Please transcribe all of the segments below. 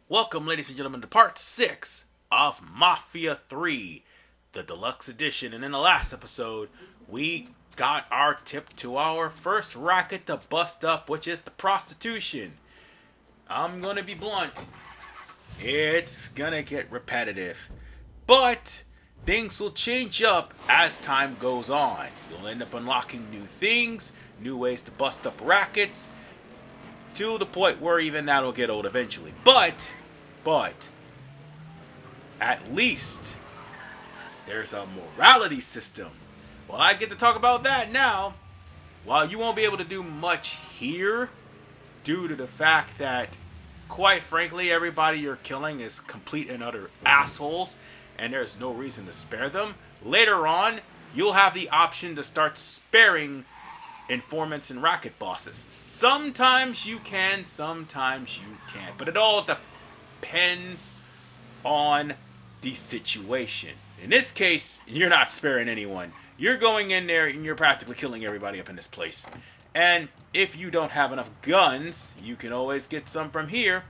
Welcome, ladies and gentlemen, to part 6 of Mafia 3, the Deluxe Edition. And in the last episode, we got our tip to our first racket to bust up, which is the prostitution. I'm gonna be blunt. It's gonna get repetitive. But things will change up as time goes on. You'll end up unlocking new things, new ways to bust up rackets, to the point where even that'll get old eventually. But at least there's a morality system. Well, I get to talk about that now. While you won't be able to do much here due to the fact that, quite frankly, everybody you're killing is complete and utter assholes and there's no reason to spare them, later on you'll have the option to start sparing informants and racket bosses. Sometimes you can, sometimes you can't, but it all depends on the situation. In this case, you're not sparing anyone. You're going in there and you're practically killing everybody up in this place. And if you don't have enough guns, you can always get some from here,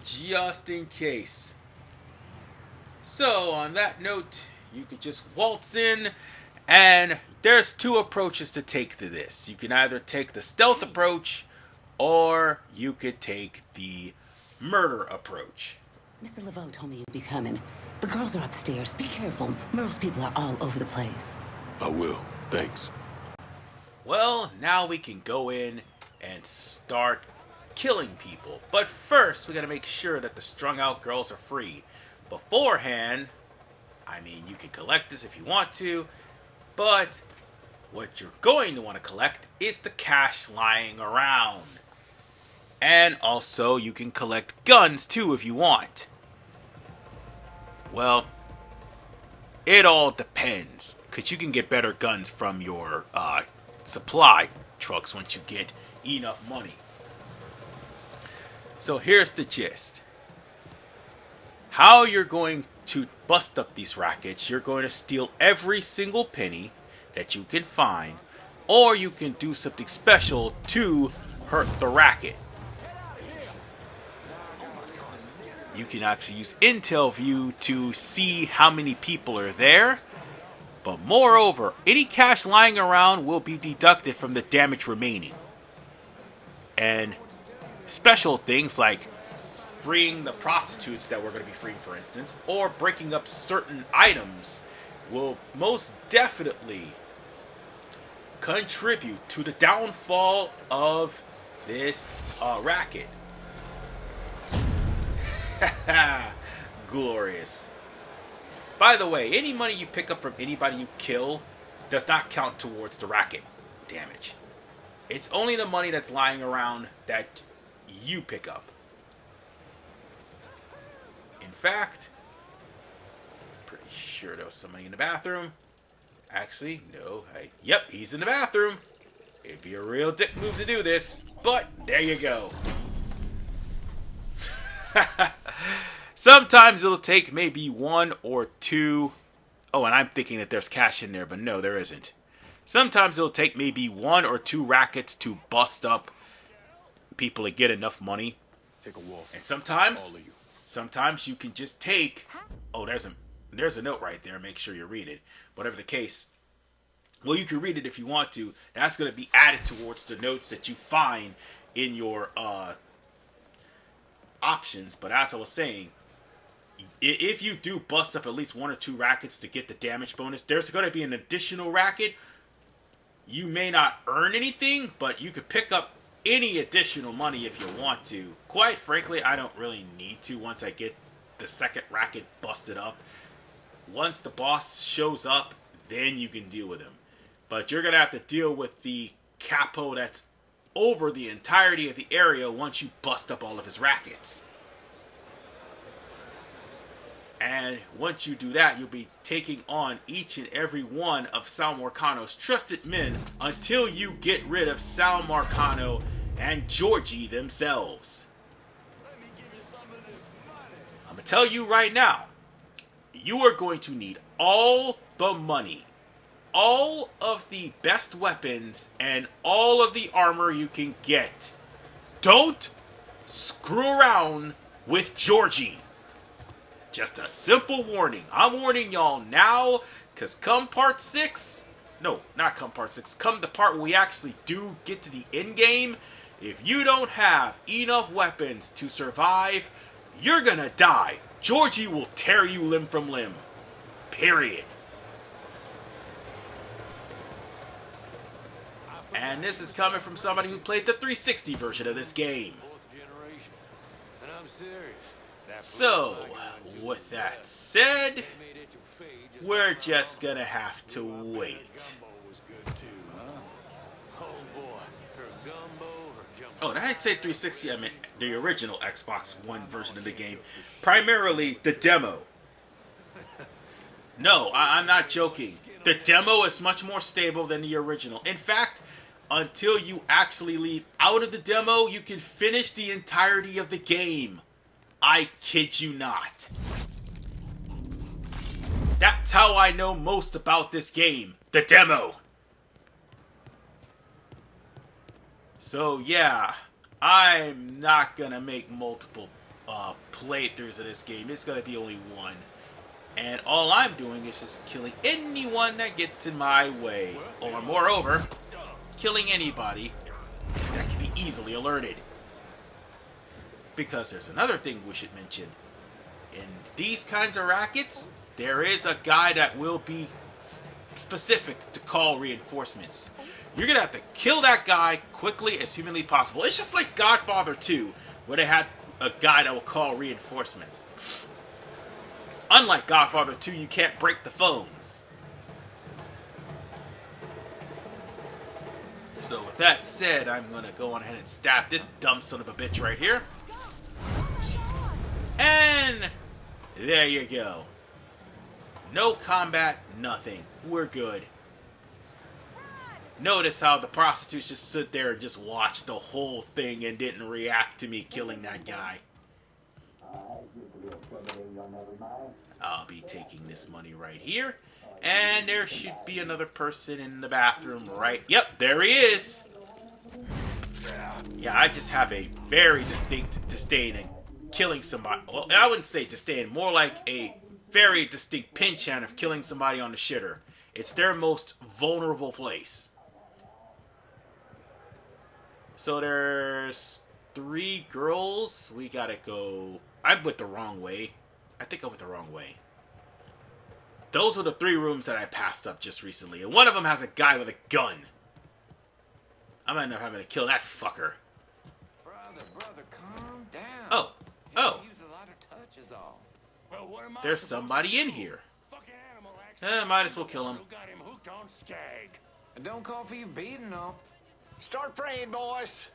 just in case. So on that note, you could just waltz in, and there's two approaches to take to this. You can either take the stealth approach, or you could take the murder approach. Mr. Laveau told me you'd be coming. The girls are upstairs. Be careful. Merle's people are all over the place. I will. Thanks. Well, now we can go in and start killing people. But first, we gotta make sure that the strung out girls are free. Beforehand, I mean, you can collect this if you want to, but what you're going to want to collect is the cash lying around. And also, you can collect guns too if you want. Well, it all depends, because you can get better guns from your supply trucks once you get enough money. So here's the gist. How you're going to bust up these rackets: you're going to steal every single penny that you can find, or you can do something special to hurt the racket. You can actually use Intel View to see how many people are there, but moreover, any cash lying around will be deducted from the damage remaining. And special things like freeing the prostitutes that we're going to be freeing, for instance, or breaking up certain items will most definitely contribute to the downfall of this racket. Glorious. By the way, any money you pick up from anybody you kill does not count towards the racket damage. It's only the money that's lying around that you pick up. In fact, pretty sure there was somebody in the bathroom. Actually, no. Yep, he's in the bathroom. It'd be a real dick move to do this, but there you go. Sometimes it'll take maybe one or two. Oh, and I'm thinking that there's cash in there, but no, there isn't. Sometimes it'll take maybe one or two rackets to bust up people to get enough money. Take a walk. And sometimes you can just take. Oh, there's a note right there. Make sure you read it. Whatever the case. Well, you can read it if you want to. That's going to be added towards the notes that you find in your options. But as I was saying, if you do bust up at least one or two rackets to get the damage bonus, there's going to be an additional racket. You may not earn anything, but you could pick up any additional money if you want to. Quite frankly, I don't really need to once I get the second racket busted up. Once the boss shows up, then you can deal with him. But you're going to have to deal with the Capo that's over the entirety of the area once you bust up all of his rackets. And once you do that, you'll be taking on each and every one of Sal Marcano's trusted men until you get rid of Sal Marcano and Georgie themselves. I'm going to tell you right now, you are going to need all the money, all of the best weapons, and all of the armor you can get. Don't screw around with Georgie. Just a simple warning. I'm warning y'all now, because come part 6, no, not come part 6, come the part where we actually do get to the end game, if you don't have enough weapons to survive, you're gonna die. Georgie will tear you limb from limb. Period. And this is coming from somebody who played the 360 version of this game. So, with that said, we're just gonna have to wait. Oh, did I say 360? I meant the original Xbox One version of the game. Primarily the demo. No, I'm not joking. The demo is much more stable than the original. In fact, until you actually leave out of the demo, you can finish the entirety of the game. I kid you not. That's how I know most about this game. The demo. So yeah, I'm not gonna make multiple playthroughs of this game. It's gonna be only one. And all I'm doing is just killing anyone that gets in my way. Or moreover, killing anybody that can be easily alerted. Because there's another thing we should mention. In these kinds of rackets, there is a guy that will be specific to call reinforcements. You're going to have to kill that guy quickly as humanly possible. It's just like Godfather 2, where they had a guy that will call reinforcements. Unlike Godfather 2, you can't break the phones. So with that said, I'm going to go on ahead and stab this dumb son of a bitch right here. And there you go. No combat, nothing. We're good. Notice how the prostitutes just stood there and just watched the whole thing and didn't react to me killing that guy. I'll be taking this money right here. And there should be another person in the bathroom, right? Yep, there he is. Yeah, I just have a very distinct disdain in killing somebody. Well, I wouldn't say disdain, more like a very distinct penchant of killing somebody on the shitter. It's their most vulnerable place. So there's 3 girls. We gotta go. I went the wrong way. I think I went the wrong way. Those were the 3 rooms that I passed up just recently. And one of them has a guy with a gun. I might end up having to kill that fucker. Brother, calm down. Oh. Oh. Use a lot of touches all. Well, what am I There's supposed somebody to in do? here. Fucking animal accident. Might as well kill him. Who got him hooked on skag? Don't call for you beating, no. Start praying, boys.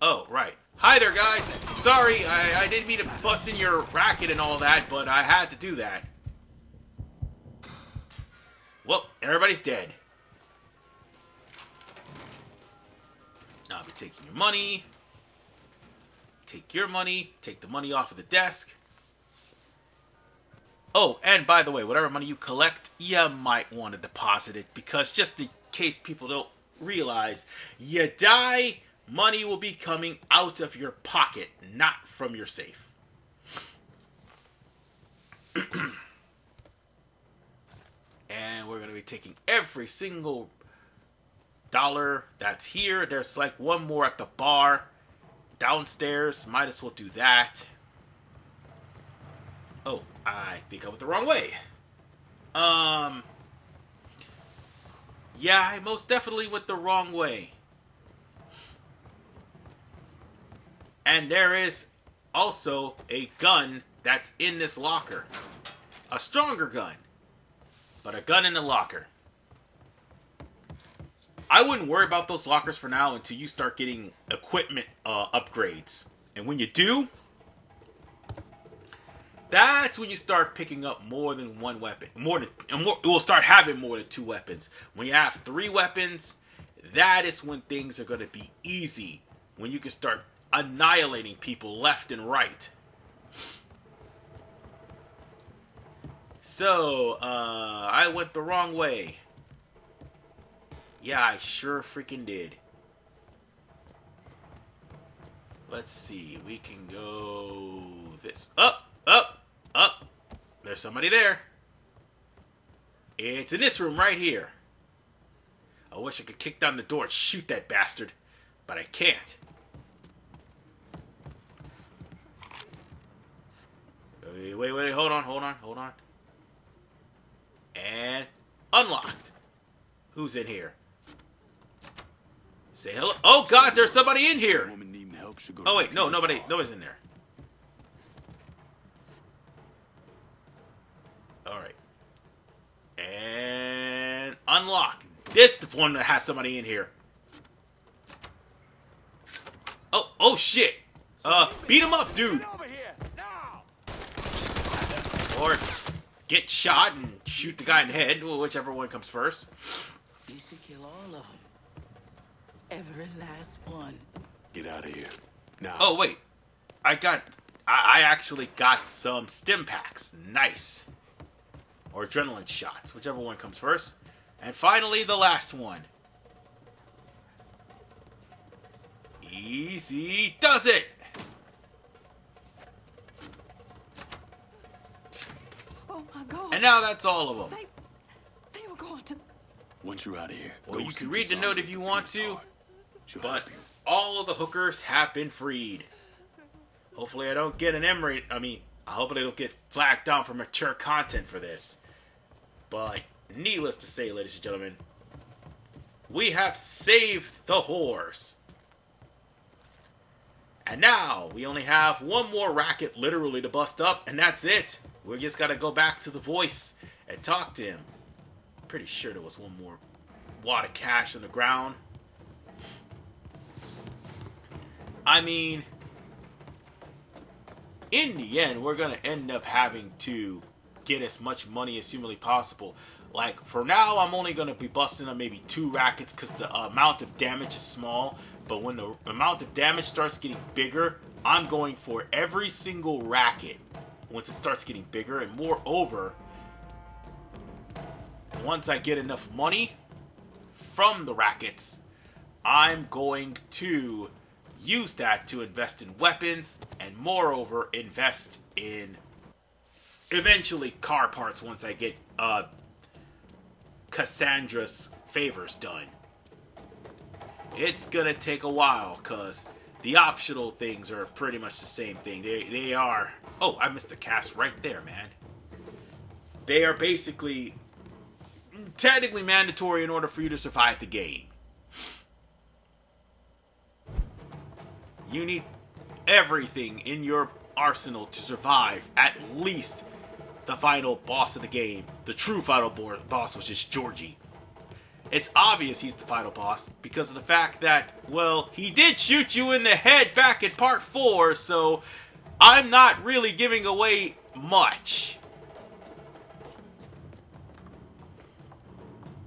Oh, right. Hi there, guys. Sorry, I didn't mean to bust in your racket and all that, but I had to do that. Well, everybody's dead. I'll be taking your money. Take your money. Take the money off of the desk. Oh, and by the way, whatever money you collect, you might want to deposit it, because just in case people don't realize, you die, money will be coming out of your pocket, not from your safe. And we're going to be taking every single dollar that's here. There's like one more at the bar downstairs. Might as well do that. Oh, I think I went the wrong way. Yeah, I most definitely went the wrong way. And there is also a gun that's in this locker. A stronger gun. But a gun in the locker. I wouldn't worry about those lockers for now until you start getting equipment upgrades. And when you do, that's when you start picking up more than one weapon. We'll start having more than 2 weapons. When you have 3 weapons, that is when things are going to be easy. When you can start annihilating people left and right. So, I went the wrong way. Yeah, I sure freaking did. Let's see. We can go this. Up, up, up. There's somebody there. It's in this room right here. I wish I could kick down the door and shoot that bastard, but I can't. Wait, hold on. And unlocked. Who's in here? Say hello. Oh God, there's somebody in here. Oh wait, no, nobody's in there. All right. And unlock. This is the one that has somebody in here. Oh shit. Beat him up, dude. Over here now. Or get shot and shoot the guy in the head, whichever one comes first. You should kill all of them. Every last one. Get out of here. Now. Oh wait. I actually got some stim packs. Nice. Or adrenaline shots, whichever one comes first. And finally, the last one. Easy does it! Oh my God. And now that's all of them. They were going to... Once you're out of here. Well, go you see can read the Cassandra note if you want to, She'll but help you. all of the hookers have been freed. Hopefully I don't get an emirate. I hope I don't get flagged down for mature content for this. But needless to say, ladies and gentlemen, we have saved the whores. And now we only have one more racket literally to bust up, and that's it. We just gotta go back to the voice and talk to him. Pretty sure there was one more wad of cash on the ground. In the end, we're gonna end up having to get as much money as humanly possible. Like, for now, I'm only gonna be busting up maybe 2 rackets because the amount of damage is small. But when the amount of damage starts getting bigger, I'm going for every single racket once it starts getting bigger. And moreover, once I get enough money from the rackets, I'm going to use that to invest in weapons and moreover invest in eventually car parts once I get Cassandra's favors done. It's gonna take a while because the optional things are pretty much the same thing. They are... Oh, I missed the cast right there, man. They are basically technically mandatory in order for you to survive the game. You need everything in your arsenal to survive at least the final boss of the game. The true final boss, which is Georgie. It's obvious he's the final boss because of the fact that, well, he did shoot you in the head back in part 4, so I'm not really giving away much.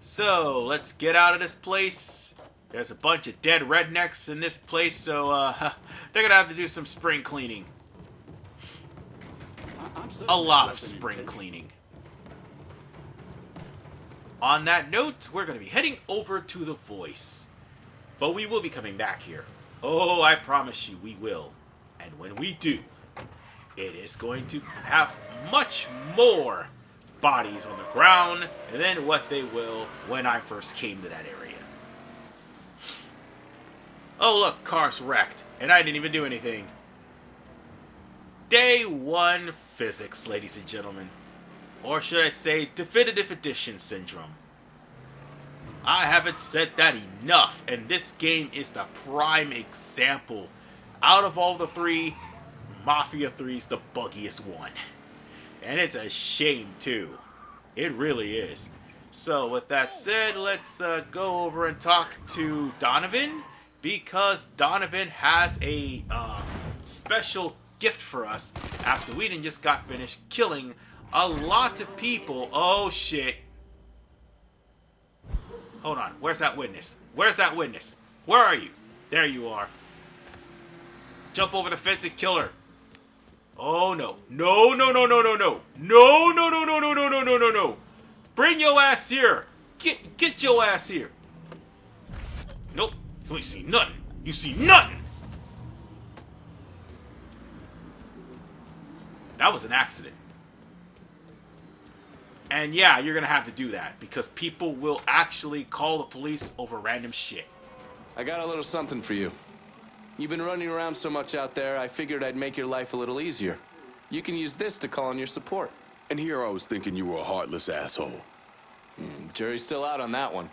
So, let's get out of this place. There's a bunch of dead rednecks in this place, so they're gonna have to do some spring cleaning. A lot of spring cleaning. On that note, we're going to be heading over to the voice. But we will be coming back here. Oh, I promise you we will. And when we do, it is going to have much more bodies on the ground than what they will when I first came to that area. Oh look, car's wrecked. And I didn't even do anything. Day 1 physics, ladies and gentlemen. Or should I say, definitive edition syndrome. I haven't said that enough, and this game is the prime example. Out of all the 3, Mafia 3 is the buggiest one. And it's a shame, too. It really is. So, with that said, let's go over and talk to Donovan, because Donovan has a special gift for us after we just got finished killing a lot of people. Oh shit. Hold on. Where's that witness? Where's that witness? Where are you? There you are. Jump over the fence and kill her. Oh no. No, no, no, no, no, no. No, no, no, no, no, no, no, no, no, no. Bring your ass here. Get your ass here. Nope. You ain't see nothing. You see nothing. That was an accident. And yeah, you're gonna have to do that because people will actually call the police over random shit. I got a little something for you. You've been running around so much out there, I figured I'd make your life a little easier. You can use this to call in your support. And here I was thinking you were a heartless asshole. Jury's still out on that one.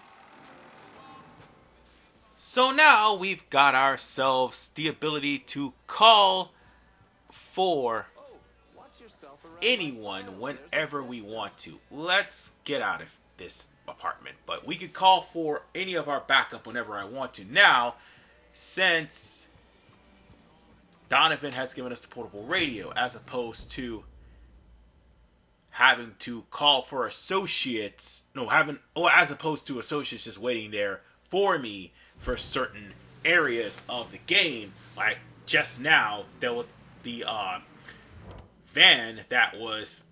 So now we've got ourselves the ability to call for anyone whenever we want to. Let's get out of this apartment. But we could call for any of our backup whenever I want to. Now, since Donovan has given us the portable radio, as opposed to having to call for associates, as opposed to associates just waiting there for me for certain areas of the game. Like just now, there was the van that was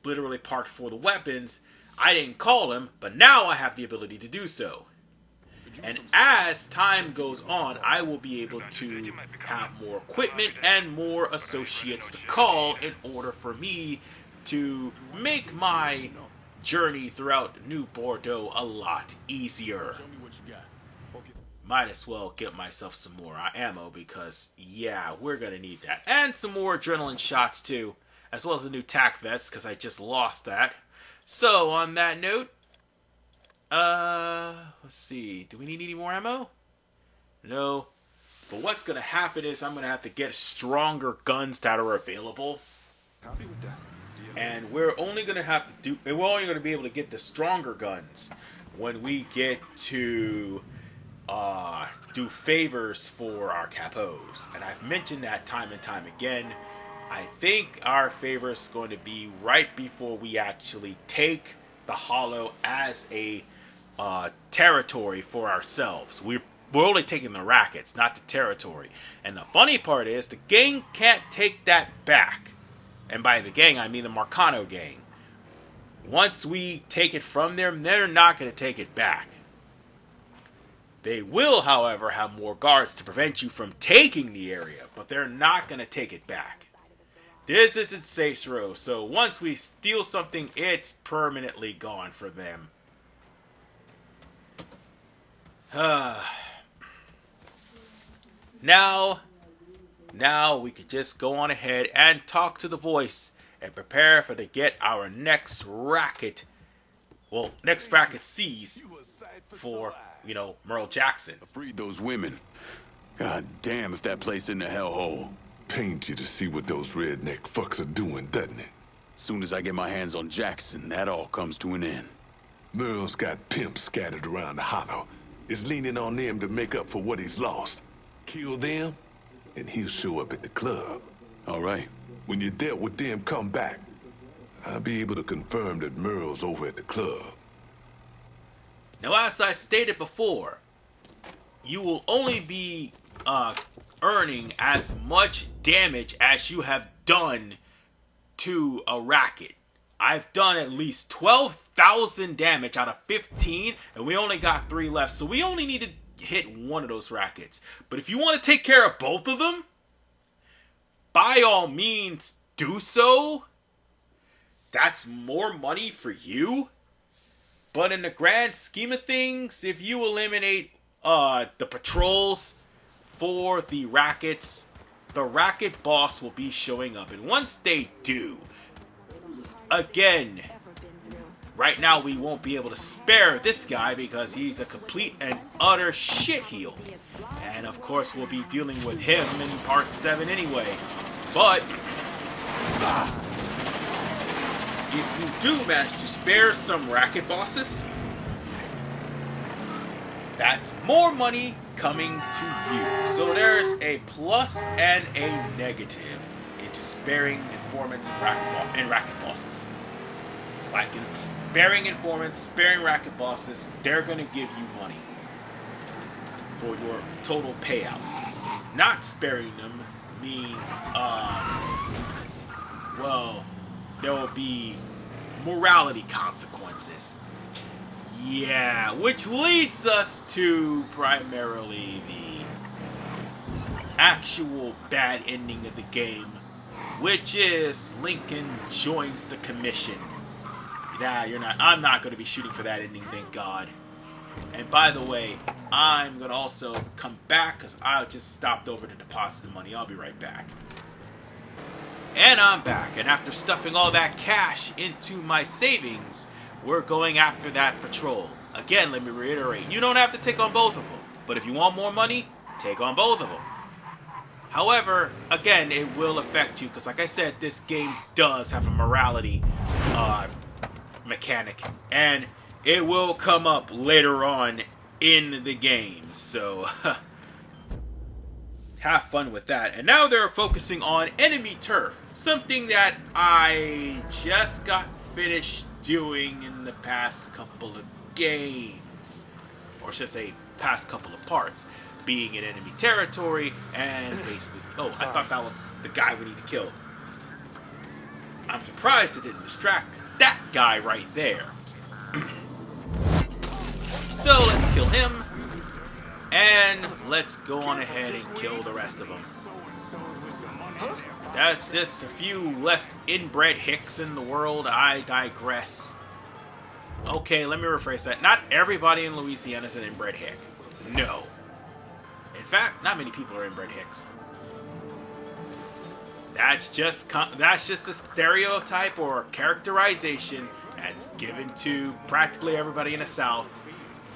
literally parked for the weapons. I didn't call him, but now I have the ability to do so. And as time goes on, I will be able to have more equipment and more associates to call in order for me to make my journey throughout New Bordeaux a lot easier. Might as well get myself some more ammo because, yeah, we're going to need that. And some more adrenaline shots too, as well as a new tac vest because I just lost that. So, on that note, let's see. Do we need any more ammo? No. But what's going to happen is I'm going to have to get stronger guns that are available. And we're only going to be able to get the stronger guns when we get to do favors for our capos. And I've mentioned that time and time again. I think our favor is going to be right before we actually take the Hollow as a territory for ourselves. We're only taking the Rackets, not the territory. And the funny part is the gang can't take that back. And by the gang, I mean the Marcano gang. Once we take it from them, they're not going to take it back. They will, however, have more guards to prevent you from taking the area, but they're not going to take it back. This is its safe row, so once we steal something, it's permanently gone for them. Now we could just go on ahead and talk to the voice and prepare to get our next racket. Well, next racket C's for, Merle Jackson. I freed those women. God damn if that place in the hellhole. Pains you to see what those redneck fucks are doing, doesn't it? Soon as I get my hands on Jackson, that all comes to an end. Merle's got pimps scattered around the Hollow. Is leaning on them to make up for what he's lost. Kill them, and he'll show up at the club. All right. When you dealt with them, come back. I'll be able to confirm that Merle's over at the club. Now, as I stated before, you will only be earning as much damage as you have done to a racket. I've done at least 12,000 damage out of 15, and we only got 3 left. So we only need to hit one of those rackets. But if you want to take care of both of them, by all means, do so. That's more money for you. But in the grand scheme of things, if you eliminate the patrols for the rackets, the racket boss will be showing up. And once they do, again, right now we won't be able to spare this guy because he's a complete and utter shitheel. And of course we'll be dealing with him in part 7 anyway. But if you do manage to spare some racket bosses, that's more money coming to you. So there's a plus and a negative into sparing informants and racket bosses. Like in sparing informants, sparing racket bosses, they're going to give you money for your total payout. Not sparing them means, there will be morality consequences. Yeah, which leads us to primarily the actual bad ending of the game, which is Lincoln joins the commission. Nah, you're not. I'm not going to be shooting for that ending, thank God. And by the way, I'm going to also come back because I just stopped over to deposit the money. I'll be right back. And I'm back. And after stuffing all that cash into my savings, we're going after that patrol. Again, let me reiterate, you don't have to take on both of them. But if you want more money, take on both of them. However, again, it will affect you because, like I said, this game does have a morality mechanic, and it will come up later on in the game. So, have fun with that. And now they're focusing on enemy turf, something that I just got finished doing in the past couple of games, or should I say, past couple of parts. Being in enemy territory and basically... Oh, I thought that was the guy we need to kill. I'm surprised it didn't distract that guy right there. So let's kill him. And let's go on ahead and kill the rest of them. That's just a few less inbred hicks in the world. I digress. Okay, let me rephrase that. Not everybody in Louisiana is an inbred hick. No. In fact, not many people are inbred hicks. That's just a stereotype or characterization that's given to practically everybody in the South.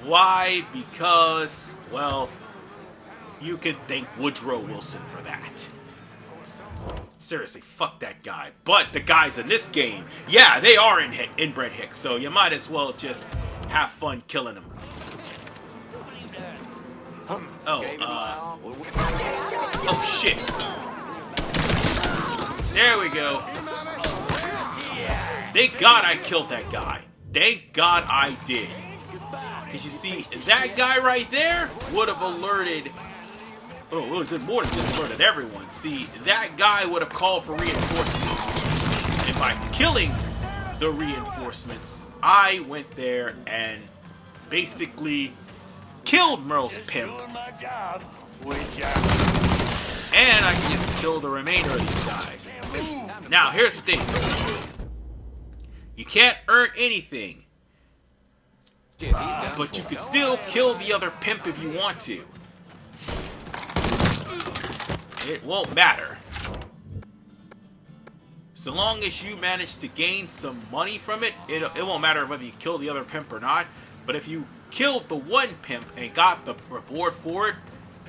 Why? Because, well, you could thank Woodrow Wilson for that. Seriously, fuck that guy. But the guys in this game, yeah, they are inbred hicks, so you might as well just have fun killing them. Oh shit. There we go. Thank God I killed that guy. Thank God I did. Because you see, that guy right there would have alerted... Oh, well, it did more than just alerted everyone. See, that guy would have called for reinforcements. And by killing the reinforcements, I went there and basically killed Merle's pimp. And I can just kill the remainder of these guys. Now, here's the thing. You can't earn anything. But you can still kill the other pimp if you want to. It won't matter. So long as you manage to gain some money from it, it won't matter whether you kill the other pimp or not. But if you killed the one pimp and got the reward for it,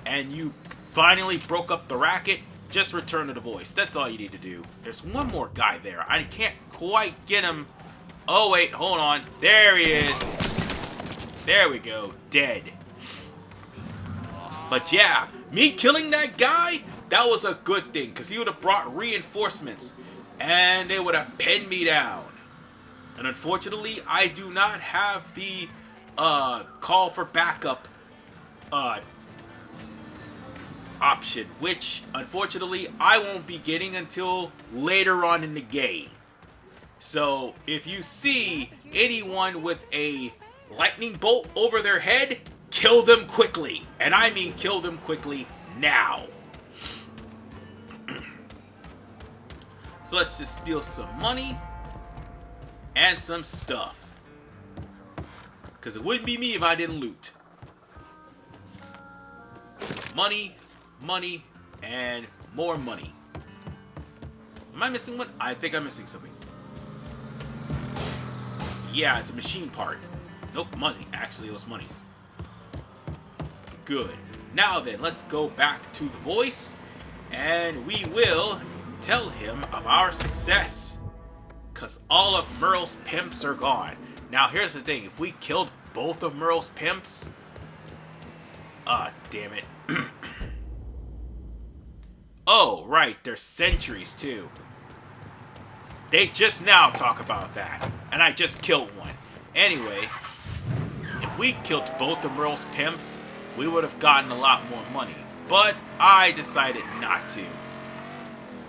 and you finally broke up the racket, just return to the voice. That's all you need to do. There's one more guy there. I can't quite get him. Oh wait, hold on. There he is. There we go. Dead. But yeah, me killing that guy, that was a good thing, because he would have brought reinforcements, and they would have pinned me down. And unfortunately, I do not have the call for backup option, which unfortunately I won't be getting until later on in the game. So if you see anyone with a lightning bolt over their head, kill them quickly. And I mean kill them quickly now. So let's just steal some money and some stuff. Because it wouldn't be me if I didn't loot. Money, money, and more money. Am I missing one? I think I'm missing something. Yeah, it's a machine part. Nope, money. Actually, it was money. Good. Now then, let's go back to the voice, and we will tell him of our success. Because all of Merle's pimps are gone. Now, here's the thing. If we killed both of Merle's pimps... damn it. Oh, right. They're sentries, too. They just now talk about that. And I just killed one. Anyway, if we killed both of Merle's pimps, we would have gotten a lot more money. But I decided not to.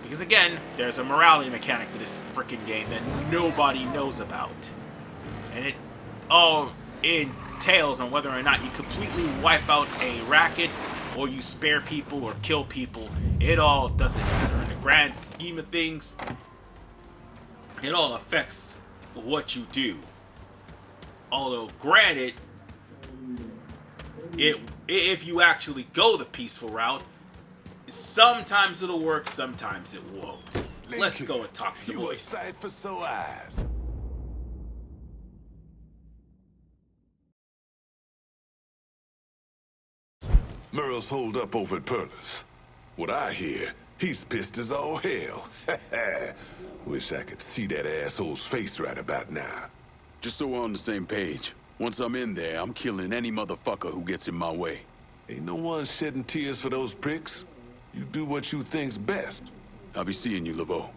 Because again, there's a morality mechanic to this freaking game that nobody knows about. And it all entails on whether or not you completely wipe out a racket, or you spare people or kill people. It all doesn't matter. grand scheme of things, it all affects what you do. Although, granted, if you actually go the peaceful route, sometimes it'll work, sometimes it won't. Let's go and talk to the You a boys. sight for sore eyes. Merle's holed up over at Perla's. What I hear, he's pissed as all hell. Wish I could see that asshole's face right about now. Just so we're on the same page. Once I'm in there, I'm killing any motherfucker who gets in my way. Ain't no one shedding tears for those pricks. You do what you think's best. I'll be seeing you, Laveau.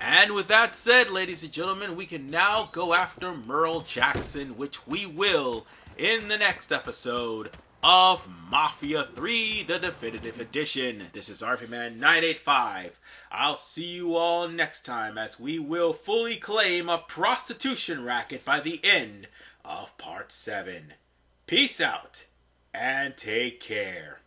And with that said, ladies and gentlemen, we can now go after Merle Jackson, which we will in the next episode of Mafia 3, the Definitive Edition. This is RFman985. I'll see you all next time as we will fully claim a prostitution racket by the end of Part 7. Peace out, and take care.